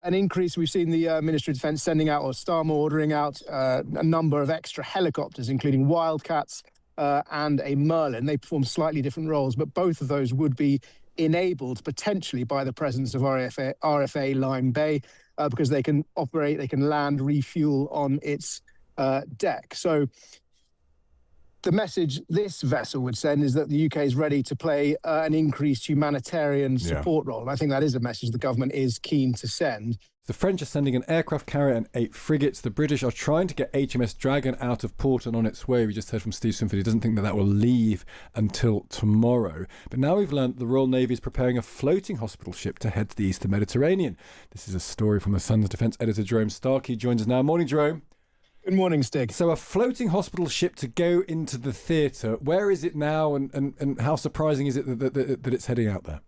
An increase. We've seen the Ministry of Defence sending out, or Starmer ordering out, a number of extra helicopters, including Wildcats and a Merlin. They perform slightly different roles, but both of those would be enabled potentially by the presence of RFA Lime Bay, because they can operate, they can land, refuel on its deck. So the message this vessel would send is that the UK is ready to play an increased humanitarian support role. And I think that is a message the government is keen to send. The French are sending an aircraft carrier and 8 frigates. The British are trying to get HMS Dragon out of port and on its way. We just heard from Steve Swinford. He doesn't think that will leave until tomorrow. But now we've learned the Royal Navy is preparing a floating hospital ship to head to the Eastern Mediterranean. This is a story from the Sun's defence editor, Jerome Starkey. Joins us now. Morning, Jerome. Good morning, Stig. So a floating hospital ship to go into the theatre. Where is it now, and how surprising is it that it's heading out there?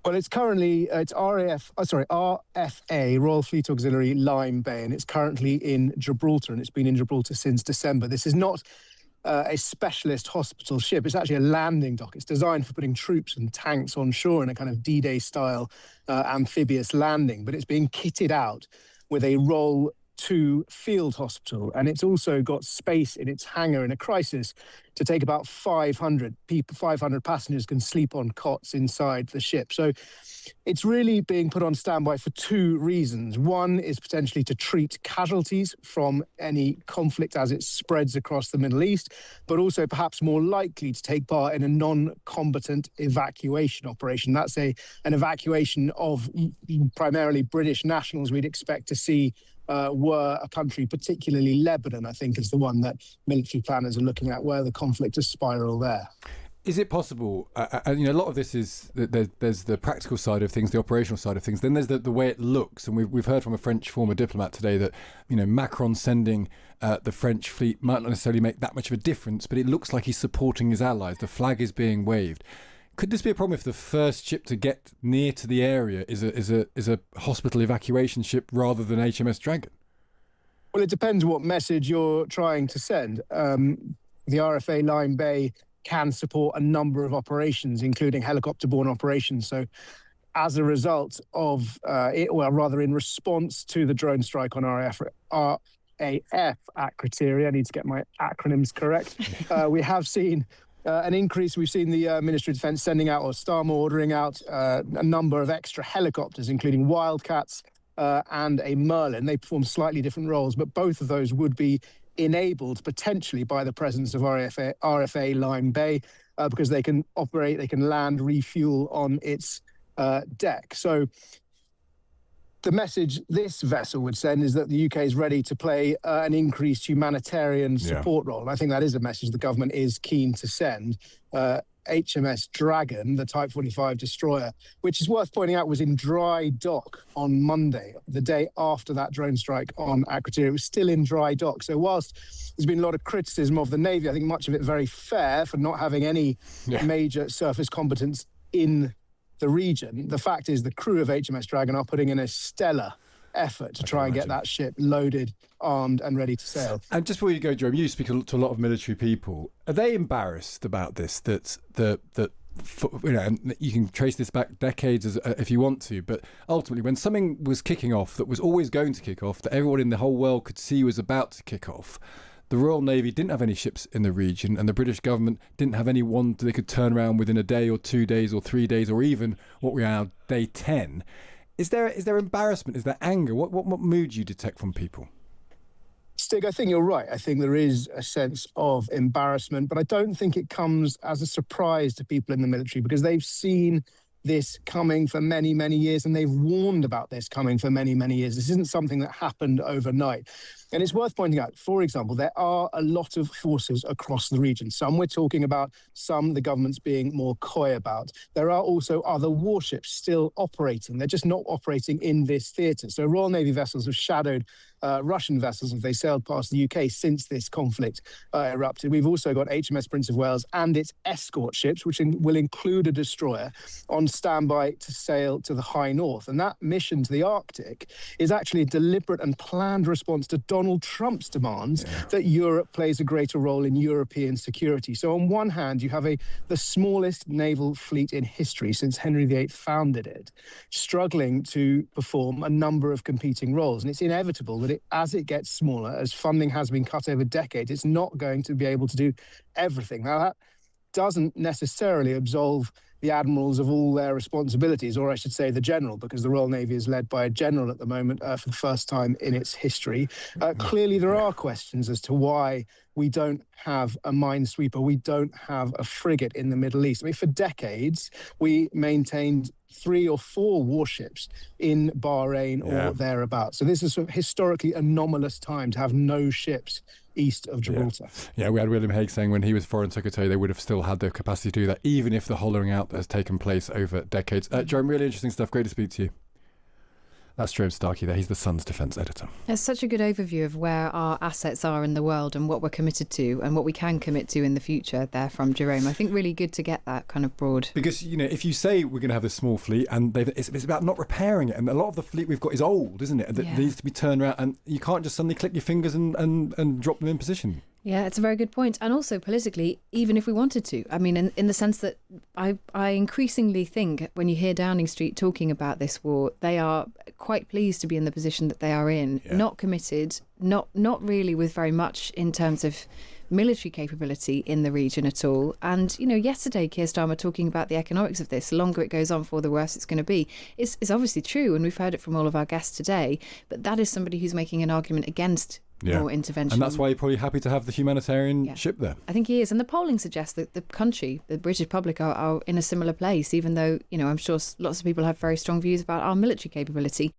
Well, it's currently, RFA, Royal Fleet Auxiliary Lime Bay, and it's currently in Gibraltar, and it's been in Gibraltar since December. This is not a specialist hospital ship. It's actually a landing dock. It's designed for putting troops and tanks on shore in a kind of D-Day style amphibious landing, but it's being kitted out with a Roll 2 field hospital, and it's also got space in its hangar in a crisis to take about 500 people. 500 passengers can sleep on cots inside the ship. So it's really being put on standby for 2 reasons. One is potentially to treat casualties from any conflict as it spreads across the Middle East, but also perhaps more likely to take part in a non-combatant evacuation operation. That's an evacuation of primarily British nationals we'd expect to see were a country, particularly Lebanon, I think, is the one that military planners are looking at, where the conflict has spiraled there. Is it possible, a lot of this is, there's the practical side of things, the operational side of things, then there's the way it looks, and we've heard from a French former diplomat today that, Macron sending the French fleet might not necessarily make that much of a difference, but it looks like he's supporting his allies. The flag is being waved. Could this be a problem if the first ship to get near to the area is a hospital evacuation ship rather than HMS Dragon? Well, it depends what message you're trying to send. The RFA Lime Bay can support a number of operations, including helicopter-borne operations. So as a result of in response to the drone strike on RAF Akrotiri, I need to get my acronyms correct, we have seen an increase. We've seen the Ministry of Defence sending out, or Starmer ordering out, a number of extra helicopters, including Wildcats and a Merlin. They perform slightly different roles, but both of those would be enabled potentially by the presence of RFA Lime Bay, because they can operate, they can land, refuel on its deck. So the message this vessel would send is that the UK is ready to play an increased humanitarian support role. And I think that is a message the government is keen to send. HMS Dragon, the Type 45 destroyer, which is worth pointing out was in dry dock on Monday, the day after that drone strike on Akrotiri. It was still in dry dock. So whilst there's been a lot of criticism of the Navy, I think much of it very fair for not having any major surface competence in the region, the fact is the crew of HMS Dragon are putting in a stellar effort to try and get that ship loaded, armed and ready to sail. And just before you go, Jerome, you speak to a lot of military people. Are they embarrassed about this? And you can trace this back decades if you want to, but ultimately when something was kicking off that was always going to kick off, that everyone in the whole world could see was about to kick off, the Royal Navy didn't have any ships in the region, and the British government didn't have anyone they could turn around within a day or 2 days or 3 days, or even what we are now, day 10. Is there embarrassment? Is there anger? What mood do you detect from people? Stig, I think you're right. I think there is a sense of embarrassment, but I don't think it comes as a surprise to people in the military, because they've seen this coming for many, many years, and they've warned about this coming for many, many years. This isn't something that happened overnight. And it's worth pointing out, for example, there are a lot of forces across the region. Some we're talking about, some the government's being more coy about. There are also other warships still operating. They're just not operating in this theatre. So Royal Navy vessels have shadowed Russian vessels if they sailed past the UK since this conflict erupted. We've also got HMS Prince of Wales and its escort ships, which will include a destroyer, on standby to sail to the high north. And that mission to the Arctic is actually a deliberate and planned response to Donald Trump's demands that Europe plays a greater role in European security. So on one hand, you have the smallest naval fleet in history since Henry VIII founded it, struggling to perform a number of competing roles. And it's inevitable that as it gets smaller, as funding has been cut over decades, it's not going to be able to do everything. Now, that doesn't necessarily absolve the admirals of all their responsibilities, or I should say the general, because the Royal Navy is led by a general at the moment for the first time in its history. Clearly, there are questions as to why we don't have a minesweeper, we don't have a frigate in the Middle East. I mean, for decades, we maintained 3 or 4 warships in Bahrain or thereabouts. So this is sort of historically anomalous time to have no ships east of Gibraltar. Yeah, we had William Hague saying when he was Foreign Secretary, they would have still had the capacity to do that, even if the hollowing out has taken place over decades. Jerome, really interesting stuff. Great to speak to you. That's Jerome Starkey there. He's the Sun's defence editor. It's such a good overview of where our assets are in the world and what we're committed to and what we can commit to in the future there from Jerome. I think really good to get that kind of broad. Because, if you say we're going to have this small fleet and it's about not repairing it, and a lot of the fleet we've got is old, isn't it? That needs to be turned around, and you can't just suddenly click your fingers and drop them in position. Yeah, it's a very good point. And also politically, even if we wanted to, I mean, in the sense that I increasingly think when you hear Downing Street talking about this war, they are quite pleased to be in the position that they are in, not committed, not really with very much in terms of military capability in the region at all. And, yesterday, Keir Starmer talking about the economics of this, the longer it goes on for, the worse it's going to be, is obviously true. And we've heard it from all of our guests today. But that is somebody who's making an argument against more intervention. And that's why you're probably happy to have the humanitarian ship there. I think he is. And the polling suggests that the country, the British public, are in a similar place, even though, I'm sure lots of people have very strong views about our military capability.